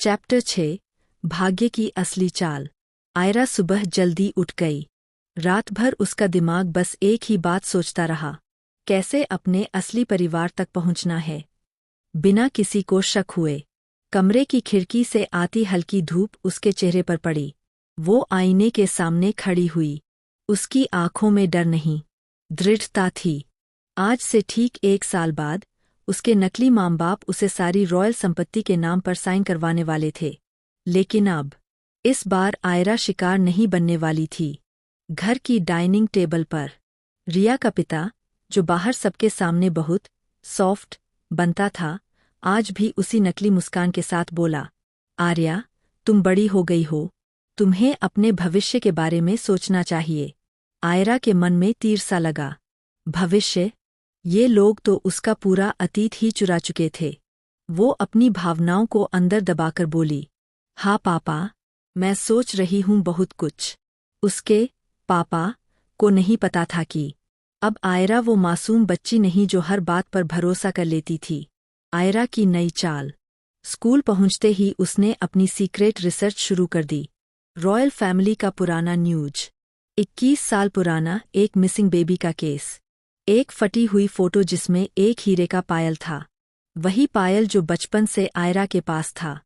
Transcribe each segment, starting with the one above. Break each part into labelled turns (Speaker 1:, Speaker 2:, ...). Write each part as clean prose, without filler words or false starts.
Speaker 1: Chapter 6 भाग्य की असली चाल। आयरा सुबह जल्दी उठ गई। रात भर उसका दिमाग बस एक ही बात सोचता रहा, कैसे अपने असली परिवार तक पहुंचना है। बिना किसी को शक हुए कमरे की खिड़की से आती हल्की धूप उसके चेहरे पर पड़ी। वो आईने के सामने खड़ी हुई। उसकी आंखों में डर नहीं, दृढ़ता थी। आज से ठीक 1 साल बाद उसके नकली माँ बाप उसे सारी रॉयल संपत्ति के नाम पर साइन करवाने वाले थे। लेकिन अब इस बार आयरा शिकार नहीं बनने वाली थी। घर की डाइनिंग टेबल पर रिया का पिता, जो बाहर सबके सामने बहुत सॉफ्ट बनता था, आज भी उसी नकली मुस्कान के साथ बोला, आर्या, तुम बड़ी हो गई हो, तुम्हें अपने भविष्य के बारे में सोचना चाहिए। आयरा के मन में तीर सा लगा। भविष्य? ये लोग तो उसका पूरा अतीत ही चुरा चुके थे। वो अपनी भावनाओं को अंदर दबाकर बोली, हाँ पापा, मैं सोच रही हूँ बहुत कुछ। उसके पापा को नहीं पता था कि अब आयरा वो मासूम बच्ची नहीं जो हर बात पर भरोसा कर लेती थी। आयरा की नई चाल। स्कूल पहुंचते ही उसने अपनी सीक्रेट रिसर्च शुरू कर दी। रॉयल फैमिली का पुराना न्यूज, 21 साल पुराना एक मिसिंग बेबी का केस, एक फटी हुई फोटो जिसमें एक हीरे का पायल था, वही पायल जो बचपन से आयरा के पास था।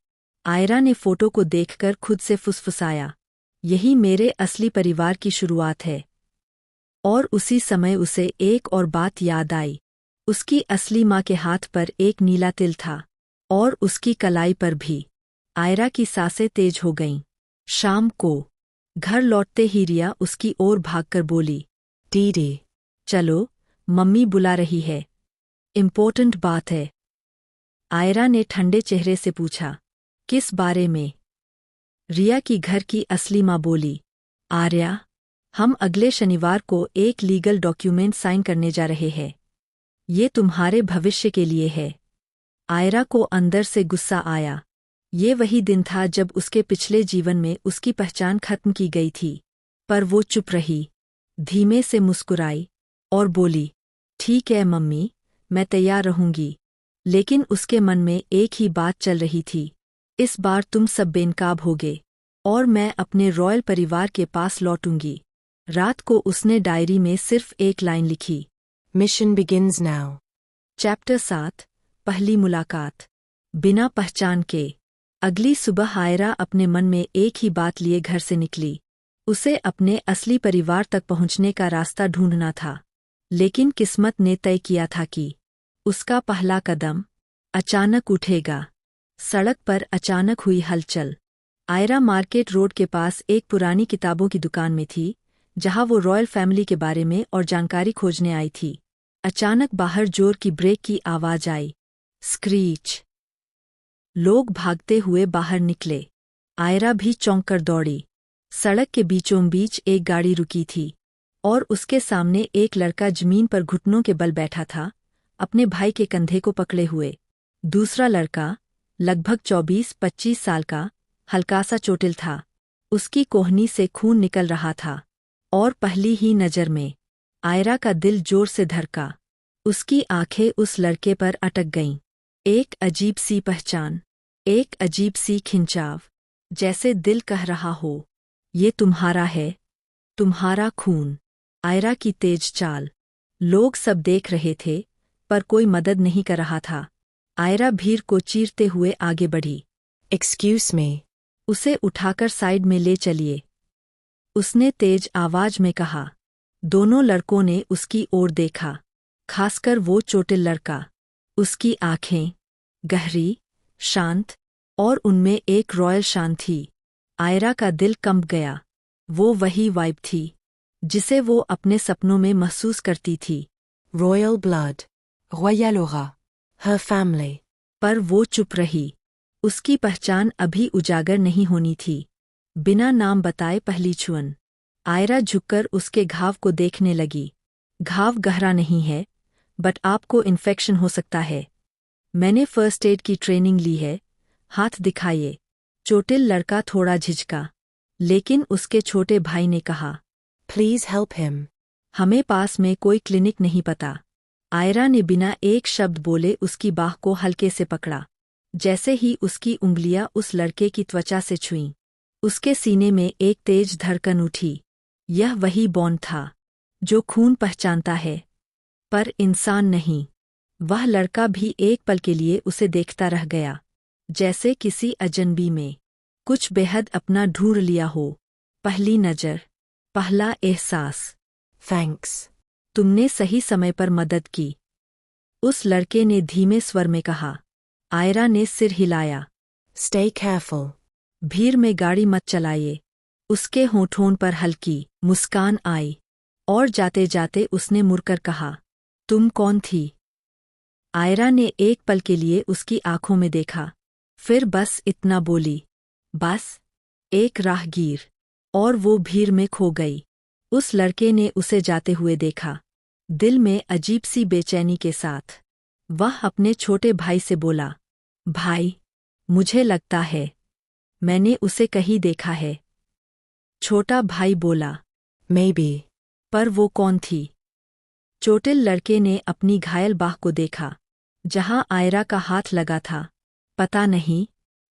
Speaker 1: आयरा ने फोटो को देखकर खुद से फुसफुसाया, यही मेरे असली परिवार की शुरुआत है। और उसी समय उसे एक और बात याद आई। उसकी असली माँ के हाथ पर एक नीला तिल था, और उसकी कलाई पर भी। आयरा की सांसें तेज हो गईं। शाम को घर लौटते ही रिया उसकी ओर भागकर बोली, दीदी, चलो, मम्मी बुला रही है, इम्पोर्टेंट बात है। आयरा ने ठंडे चेहरे से पूछा, किस बारे में? रिया की घर की असली माँ बोली, आर्या, हम अगले शनिवार को एक लीगल डॉक्यूमेंट साइन करने जा रहे हैं। ये तुम्हारे भविष्य के लिए है। आयरा को अंदर से गुस्सा आया। ये वही दिन था जब उसके पिछले जीवन में उसकी पहचान खत्म की गई थी। पर वो चुप रही, धीमे से मुस्कुराई और बोली, ठीक है मम्मी, मैं तैयार रहूंगी। लेकिन उसके मन में एक ही बात चल रही थी, इस बार तुम सब बेनकाब होगे और मैं अपने रॉयल परिवार के पास लौटूंगी। रात को उसने डायरी में सिर्फ एक लाइन लिखी, मिशन बिगिन्स नाउ। चैप्टर 7 पहली मुलाकात। बिना पहचान के। अगली सुबह आयरा अपने मन में एक ही बात लिए घर से निकली। उसे अपने असली परिवार तक पहुंचने का रास्ता ढूंढना था। लेकिन किस्मत ने तय किया था कि उसका पहला कदम अचानक उठेगा। सड़क पर अचानक हुई हलचल। आयरा मार्केट रोड के पास एक पुरानी किताबों की दुकान में थी, जहां वो रॉयल फैमिली के बारे में और जानकारी खोजने आई थी। अचानक बाहर जोर की ब्रेक की आवाज आई। स्क्रीच। लोग भागते हुए बाहर निकले। आयरा भी चौंक कर दौड़ी। सड़क के बीचों बीच एक गाड़ी रुकी थी, और उसके सामने एक लड़का जमीन पर घुटनों के बल बैठा था, अपने भाई के कंधे को पकड़े हुए। दूसरा लड़का, लगभग 24-25 साल का, हल्का सा चोटिल था। उसकी कोहनी से खून निकल रहा था, और पहली ही नज़र में आयरा का दिल जोर से धड़का। उसकी आंखें उस लड़के पर अटक गईं। एक अजीब सी पहचान, एक अजीब सी खिंचाव, जैसे दिल कह रहा हो, ये तुम्हारा है, तुम्हारा खून। आयरा की तेज चाल। लोग सब देख रहे थे, पर कोई मदद नहीं कर रहा था। आयरा भीड़ को चीरते हुए आगे बढ़ी। एक्सक्यूज मी, उसे उठाकर साइड में ले चलिए, उसने तेज आवाज में कहा। दोनों लड़कों ने उसकी ओर देखा, खासकर वो चोटिल लड़का। उसकी आंखें गहरी, शांत, और उनमें एक रॉयल शान थी। आयरा का दिल कंप गया। वो वही वाइब थी जिसे वो अपने सपनों में महसूस करती थी। रॉयल ब्लड, रॉयल ऑरा, हर फैमिली। पर वो चुप रही। उसकी पहचान अभी उजागर नहीं होनी थी। बिना नाम बताए पहली छुअन। आयरा झुककर उसके घाव को देखने लगी। घाव गहरा नहीं है, बट आपको इन्फेक्शन हो सकता है। मैंने फर्स्ट एड की ट्रेनिंग ली है, हाथ दिखाइए। चोटिल लड़का थोड़ा झिझका, लेकिन उसके छोटे भाई ने कहा, प्लीज हेल्प हिम, हमें पास में कोई क्लिनिक नहीं पता। आयरा ने बिना एक शब्द बोले उसकी बाह को हल्के से पकड़ा। जैसे ही उसकी उंगलियां उस लड़के की त्वचा से छुईं, उसके सीने में एक तेज धड़कन उठी। यह वही बॉन्ड था जो खून पहचानता है पर इंसान नहीं। वह लड़का भी एक पल के लिए उसे देखता रह गया, जैसे किसी अजनबी में कुछ बेहद अपना ढूंढ लिया हो। पहली नज़र, पहला एहसास।
Speaker 2: थैंक्स।
Speaker 1: तुमने सही समय पर मदद की, उस लड़के ने धीमे स्वर में कहा। आयरा ने सिर हिलाया।
Speaker 2: Stay careful.
Speaker 1: भीड़ में गाड़ी मत चलाइए। उसके होठों पर हल्की मुस्कान आई और जाते जाते उसने मुड़कर कहा, तुम कौन थी? आयरा ने एक पल के लिए उसकी आंखों में देखा, फिर बस इतना बोली, बस एक राहगीर, और वो भीड़ में खो गई। उस लड़के ने उसे जाते हुए देखा, दिल में अजीब सी बेचैनी के साथ। वह अपने छोटे भाई से बोला, भाई, मुझे लगता है मैंने उसे कहीं देखा है। छोटा भाई बोला,
Speaker 2: Maybe.
Speaker 1: पर वो कौन थी? चोटिल लड़के ने अपनी घायल बाह को देखा, जहां आयरा का हाथ लगा था। पता नहीं,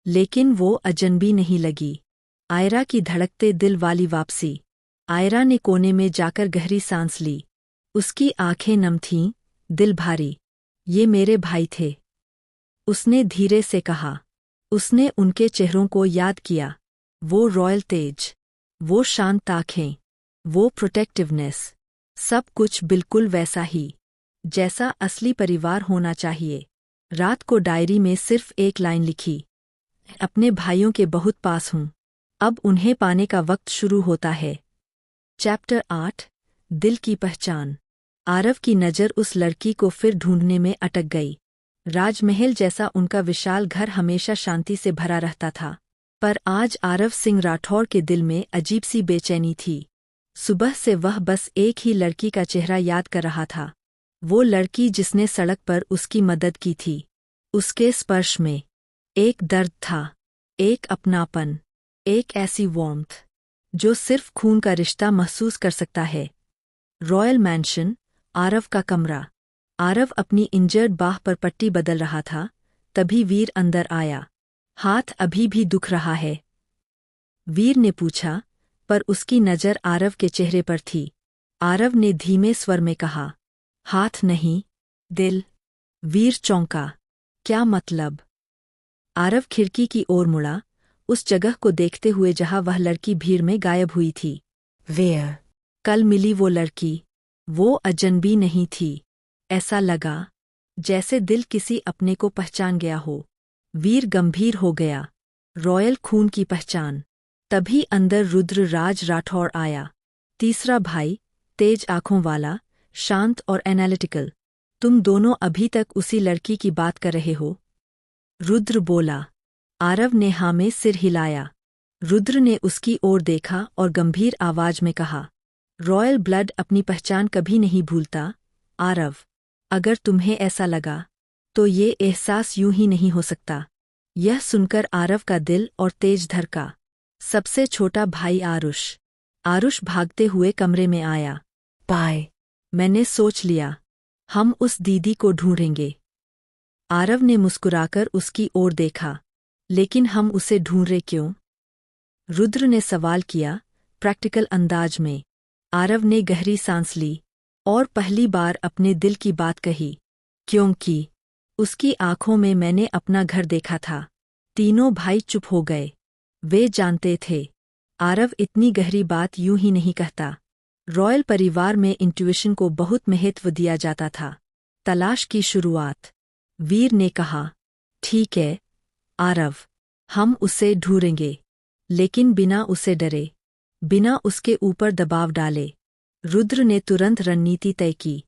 Speaker 1: लेकिन वो अजनबी नहीं लगी। आयरा की धड़कते दिल वाली वापसी। आयरा ने कोने में जाकर गहरी सांस ली। उसकी आंखें नम थीं, दिल भारी। ये मेरे भाई थे, उसने धीरे से कहा। उसने उनके चेहरों को याद किया, वो रॉयल तेज, वो शांत आंखें, वो प्रोटेक्टिवनेस, सब कुछ बिल्कुल वैसा ही जैसा असली परिवार होना चाहिए। रात को डायरी में सिर्फ एक लाइन लिखी, अपने भाइयों के बहुत पास हूँ, अब उन्हें पाने का वक्त शुरू होता है। चैप्टर 8, दिल की पहचान। आरव की नज़र उस लड़की को फिर ढूंढने में अटक गई। राजमहल जैसा उनका विशाल घर हमेशा शांति से भरा रहता था, पर आज आरव सिंह राठौर के दिल में अजीब सी बेचैनी थी। सुबह से वह बस एक ही लड़की का चेहरा याद कर रहा था, वो लड़की जिसने सड़क पर उसकी मदद की थी। उसके स्पर्श में एक दर्द था, एक अपनापन, एक ऐसी वार्मथ जो सिर्फ खून का रिश्ता महसूस कर सकता है। रॉयल मैंशन, आरव का कमरा। आरव अपनी इंजर्ड बाह पर पट्टी बदल रहा था, तभी वीर अंदर आया। हाथ अभी भी दुख रहा है? वीर ने पूछा, पर उसकी नज़र आरव के चेहरे पर थी। आरव ने धीमे स्वर में कहा, हाथ नहीं, दिल। वीर चौंका, क्या मतलब? आरव खिड़की की ओर मुड़ा, उस जगह को देखते हुए जहां वह लड़की भीड़ में गायब हुई थी।
Speaker 2: Veer.
Speaker 1: कल मिली वो लड़की, वो अजनबी नहीं थी। ऐसा लगा जैसे दिल किसी अपने को पहचान गया हो। वीर गंभीर हो गया, रॉयल खून की पहचान। तभी अंदर रुद्र राज राठौर आया, तीसरा भाई, तेज आंखों वाला, शांत और एनालिटिकल। तुम दोनों अभी तक उसी लड़की की बात कर रहे हो? रुद्र बोला। आरव ने हाँ में सिर हिलाया। रुद्र ने उसकी ओर देखा और गंभीर आवाज में कहा, रॉयल ब्लड अपनी पहचान कभी नहीं भूलता, आरव। अगर तुम्हें ऐसा लगा, तो ये एहसास यूं ही नहीं हो सकता। यह सुनकर आरव का दिल और तेज धड़का। सबसे छोटा भाई आरुष। आरुष भागते हुए कमरे में आया।
Speaker 2: Bye.
Speaker 1: मैंने सोच लिया, हम उस दीदी को ढूंढेंगे। आरव ने मुस्कुराकर उसकी ओर देखा, लेकिन हम उसे ढूंढ रहे क्यों? रुद्र ने सवाल किया, प्रैक्टिकल अंदाज में। आरव ने गहरी सांस ली और पहली बार अपने दिल की बात कही, क्योंकि उसकी आंखों में मैंने अपना घर देखा था। तीनों भाई चुप हो गए। वे जानते थे, आरव इतनी गहरी बात यूं ही नहीं कहता। रॉयल परिवार में इंट्यूशन को बहुत महत्व दिया जाता था। तलाश की शुरुआत। वीर ने कहा, ठीक है आरव, हम उसे ढूंढेंगे, लेकिन बिना उसे डरे, बिना उसके ऊपर दबाव डाले। रुद्र ने तुरंत रणनीति तय की,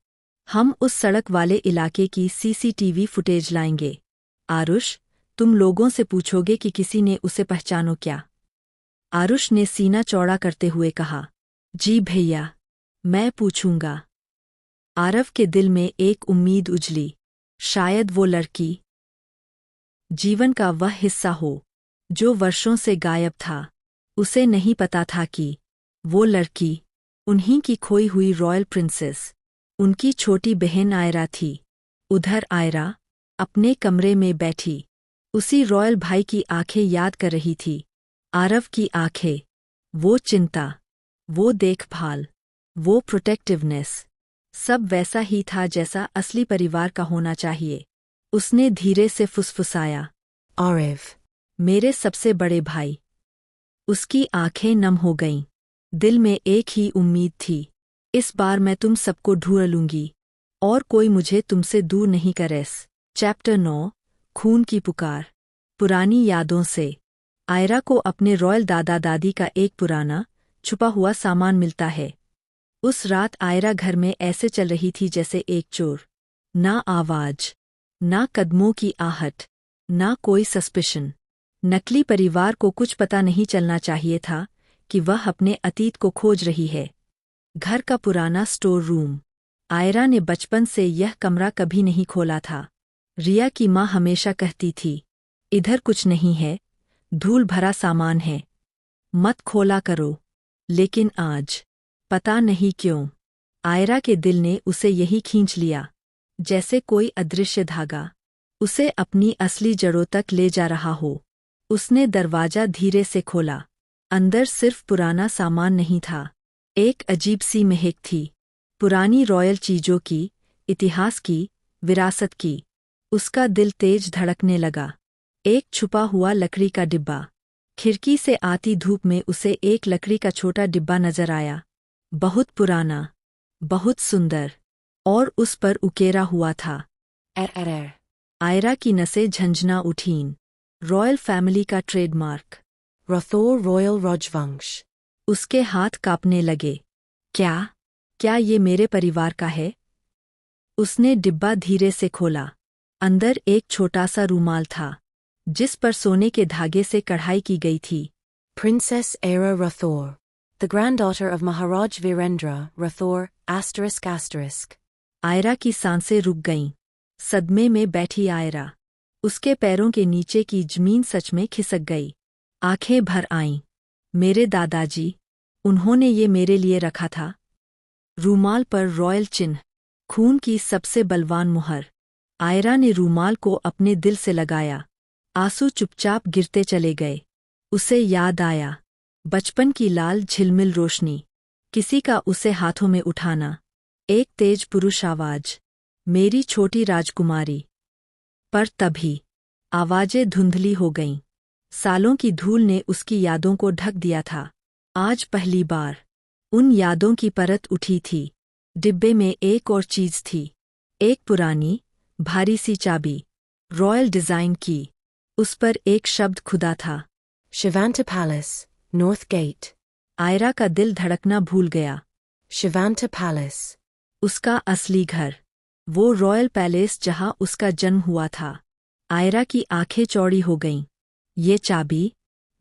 Speaker 1: हम उस सड़क वाले इलाके की सीसीटीवी फुटेज लाएंगे। आरुष, तुम लोगों से पूछोगे कि किसी ने उसे पहचानो क्या? आरुष ने सीना चौड़ा करते हुए कहा, जी भैया, मैं पूछूंगा। आरव के दिल में एक उम्मीद उजली, शायद वो लड़की जीवन का वह हिस्सा हो जो वर्षों से गायब था। उसे नहीं पता था कि वो लड़की उन्हीं की खोई हुई रॉयल प्रिंसेस, उनकी छोटी बहन आयरा थी। उधर आयरा अपने कमरे में बैठी, उसी रॉयल भाई की आंखें याद कर रही थी। आरव की आंखें, वो चिंता, वो देखभाल, वो प्रोटेक्टिवनेस, सब वैसा ही था जैसा असली परिवार का होना चाहिए। उसने धीरे से फुसफुसाया,
Speaker 2: Ariv.
Speaker 1: मेरे सबसे बड़े भाई। उसकी आंखें नम हो गईं। दिल में एक ही उम्मीद थी, इस बार मैं तुम सबको ढूंढ लूंगी और कोई मुझे तुमसे दूर नहीं करेस। चैप्टर 9, खून की पुकार। पुरानी यादों से। आयरा को अपने रॉयल दादा दादी का एक पुराना, छुपा हुआ सामान मिलता है। उस रात आयरा घर में ऐसे चल रही थी जैसे एक चोर। ना आवाज, ना कदमों की आहट, ना कोई सस्पिशन। नकली परिवार को कुछ पता नहीं चलना चाहिए था कि वह अपने अतीत को खोज रही है। घर का पुराना स्टोर रूम। आयरा ने बचपन से यह कमरा कभी नहीं खोला था। रिया की माँ हमेशा कहती थी, इधर कुछ नहीं है, धूल भरा सामान है, मत खोला करो। लेकिन आज, पता नहीं क्यों, आयरा के दिल ने उसे यही खींच लिया, जैसे कोई अदृश्य धागा उसे अपनी असली जड़ों तक ले जा रहा हो। उसने दरवाजा धीरे से खोला। अंदर सिर्फ पुराना सामान नहीं था, एक अजीब सी महक थी, पुरानी रॉयल चीजों की, इतिहास की, विरासत की। उसका दिल तेज धड़कने लगा। एक छुपा हुआ लकड़ी का डिब्बा। खिड़की से आती धूप में उसे एक लकड़ी का छोटा डिब्बा नजर आया, बहुत पुराना, बहुत सुंदर, और उस पर उकेरा हुआ था,
Speaker 2: Err.
Speaker 1: आयरा की नसें झंझना उठीं। रॉयल फैमिली का ट्रेडमार्क।
Speaker 2: Rothor Royal Rajvansh.
Speaker 1: उसके हाथ कांपने लगे। क्या ये मेरे परिवार का है? उसने डिब्बा धीरे से खोला। अंदर एक छोटा सा रूमाल था, जिस पर सोने के धागे से कढ़ाई की गई थी।
Speaker 2: Princess Era Rathor. The granddaughter of Maharaj Virendra Rathor, ****.
Speaker 1: Ayra की सांसें रुक गईं। सदमे में बैठी आयरा। उसके पैरों के नीचे की जमीन सच में खिसक गई। आंखें भर आईं। मेरे दादाजी, उन्होंने ये मेरे लिए रखा था। रूमाल पर रॉयल चिन्ह, खून की सबसे बलवान मुहर। आयरा ने रूमाल को अपने दिल से लगाया। आंसू चुपचाप गिरते चले गए। उसे याद आया, बचपन की लाल झिलमिल रोशनी, किसी का उसे हाथों में उठाना, एक तेज पुरुष आवाज, मेरी छोटी राजकुमारी। पर तभी, आवाजें धुंधली हो गईं। सालों की धूल ने उसकी यादों को ढक दिया था। आज पहली बार, उन यादों की परत उठी थी। डिब्बे में एक और चीज थी, एक पुरानी, भारी सी चाबी, रॉयल डिजाइन की। उस पर एक शब्द खुदा था,
Speaker 2: Shivanta Palace, North Gate.
Speaker 1: Ayra का दिल धड़कना भूल गया।
Speaker 2: Shivanta Palace.
Speaker 1: उसका असली घर, वो रॉयल पैलेस जहां उसका जन्म हुआ था। आयरा की आंखें चौड़ी हो गईं। ये चाबी,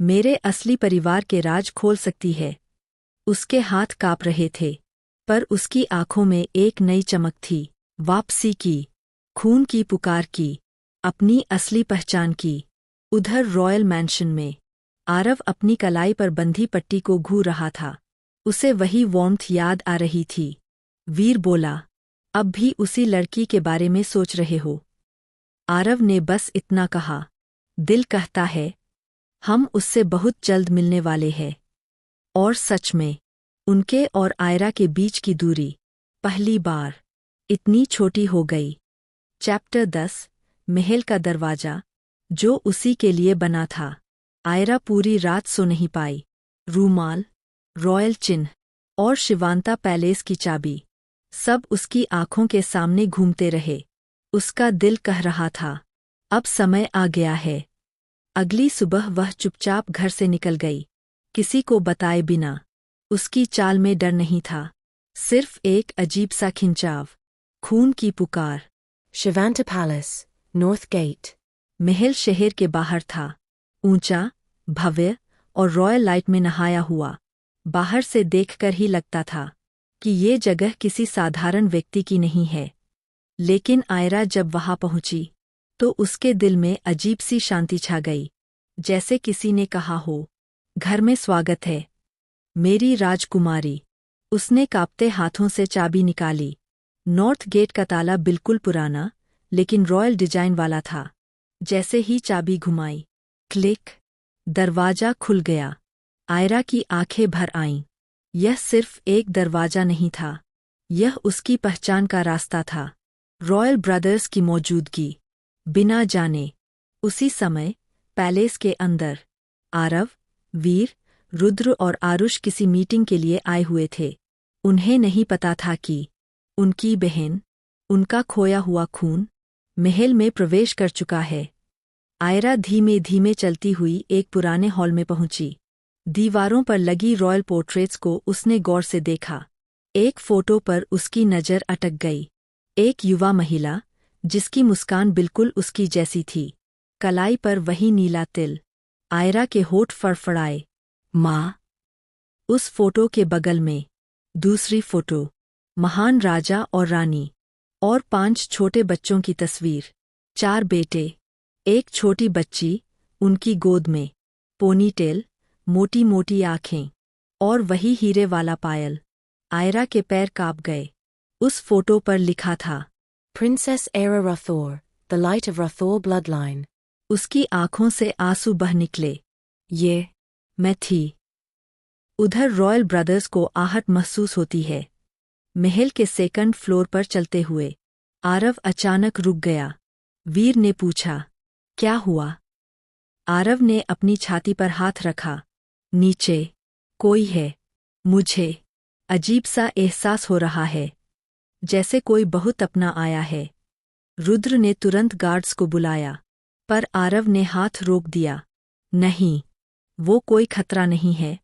Speaker 1: मेरे असली परिवार के राज खोल सकती है। उसके हाथ कांप रहे थे, पर उसकी आंखों में एक नई चमक थी, वापसी की, खून की पुकार की, अपनी असली पहचान की। उधर रॉयल मैंशन में, आरव अपनी कलाई पर बंधी पट्टी को घूर रहा था। उसे वही वार्मथ याद आ रही थी। वीर बोला, अब भी उसी लड़की के बारे में सोच रहे हो? आरव ने बस इतना कहा, दिल कहता है, हम उससे बहुत जल्द मिलने वाले हैं। और सच में, उनके और आयरा के बीच की दूरी, पहली बार, इतनी छोटी हो गई। चैप्टर 10, महल का दरवाजा, जो उसी के लिए बना था। आयरा पूरी रात सो नहीं पाई। रूमाल, रॉयल चिन्ह, और शिवांता पैलेस की चाबी, सब उसकी आंखों के सामने घूमते रहे। उसका दिल कह रहा था, अब समय आ गया है। अगली सुबह वह चुपचाप घर से निकल गई, किसी को बताए बिना। उसकी चाल में डर नहीं था, सिर्फ एक अजीब सा खिंचाव, खून की पुकार।
Speaker 2: Shivanta Palace, North Gate.
Speaker 1: महल शहर के बाहर था, ऊंचा, भव्य और रॉयल लाइट में नहाया हुआ। बाहर से देखकर ही लगता था कि ये जगह किसी साधारण व्यक्ति की नहीं है। लेकिन आयरा जब वहां पहुंची, तो उसके दिल में अजीब सी शांति छा गई, जैसे किसी ने कहा हो, घर में स्वागत है, मेरी राजकुमारी। उसने कांपते हाथों से चाबी निकाली। नॉर्थ गेट का ताला बिल्कुल पुराना, लेकिन रॉयल डिजाइन वाला था। जैसे ही चाबी घुमाई, क्लिक, दरवाजा खुल गया। आयरा की आंखें भर आईं। यह सिर्फ एक दरवाजा नहीं था, यह उसकी पहचान का रास्ता था। रॉयल ब्रदर्स की मौजूदगी। बिना जाने उसी समय पैलेस के अंदर आरव, वीर, रुद्र और आरुष किसी मीटिंग के लिए आए हुए थे। उन्हें नहीं पता था कि उनकी बहन, उनका खोया हुआ खून, महल में प्रवेश कर चुका है। आयरा धीमे धीमे चलती हुई एक पुराने हॉल में पहुंची। दीवारों पर लगी रॉयल पोर्ट्रेट्स को उसने गौर से देखा। एक फोटो पर उसकी नज़र अटक गई। एक युवा महिला, जिसकी मुस्कान बिल्कुल उसकी जैसी थी। कलाई पर वही नीला तिल। आयरा के होठ फड़फड़ाए। माँ। उस फोटो के बगल में दूसरी फोटो, महान राजा और रानी, और 5 छोटे बच्चों की तस्वीर। 4 बेटे, एक छोटी बच्ची, उनकी गोद में, पोनीटेल, मोटी मोटी आँखें, और वही हीरे वाला पायल। आयरा के पैर कांप गए। उस फोटो पर लिखा था,
Speaker 2: Princess Aira Rathor, the light of Rathor bloodline.
Speaker 1: उसकी आंखों से आंसू बह निकले। ये मैं थी। उधर रॉयल ब्रदर्स को आहट महसूस होती है। महल के सेकंड फ्लोर पर चलते हुए आरव अचानक रुक गया। वीर ने पूछा, क्या हुआ? आरव ने अपनी छाती पर हाथ रखा। नीचे कोई है। मुझे अजीब सा एहसास हो रहा है, जैसे कोई बहुत अपना आया है। रुद्र ने तुरंत गार्ड्स को बुलाया, पर आरव ने हाथ रोक दिया। नहीं, वो कोई खतरा नहीं है।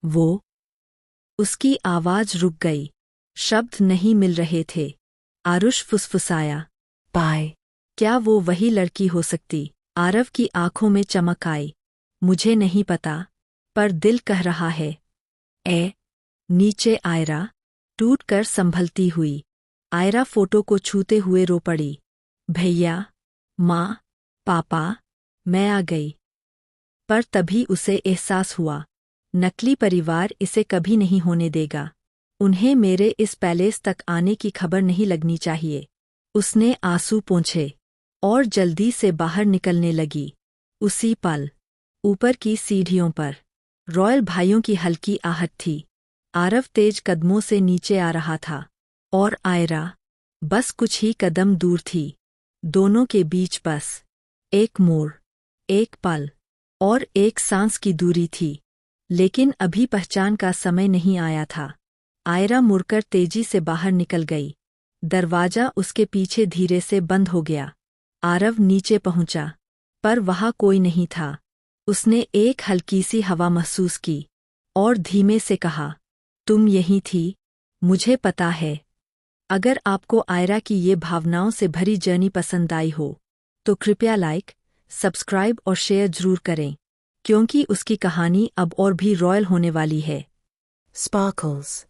Speaker 1: वो। उसकी आवाज रुक गई। शब्द नहीं मिल रहे थे। आरुष फुसफुसाया, बाय। क्या वो वही लड़की हो सकती? आरव की आंखों में चमक आई। मुझे नहीं पता, पर दिल कह रहा है। नीचे आयरा, टूट कर संभलती हुई। आयरा फोटो को छूते हुए रो पड़ी। भैया, माँ, पापा, मैं आ गई। पर तभी उसे एहसास हुआ, नकली परिवार इसे कभी नहीं होने देगा। उन्हें मेरे इस पैलेस तक आने की खबर नहीं लगनी चाहिए। उसने आंसू पोंछे और जल्दी से बाहर निकलने लगी। उसी पल ऊपर की सीढ़ियों पर रॉयल भाइयों की हल्की आहट थी। आरव तेज कदमों से नीचे आ रहा था, और आयरा बस कुछ ही कदम दूर थी। दोनों के बीच बस एक मोड़, एक पल और एक सांस की दूरी थी। लेकिन अभी पहचान का समय नहीं आया था। आयरा मुड़कर तेजी से बाहर निकल गई। दरवाजा उसके पीछे धीरे से बंद हो गया। आरव नीचे पहुंचा, पर वहां कोई नहीं था। उसने एक हल्की सी हवा महसूस की और धीमे से कहा, तुम यहीं थी, मुझे पता है। अगर आपको आयरा की ये भावनाओं से भरी जर्नी पसंद आई हो, तो कृपया लाइक, सब्सक्राइब और शेयर जरूर करें, क्योंकि उसकी कहानी अब और भी रॉयल होने वाली है।
Speaker 2: Sparkles.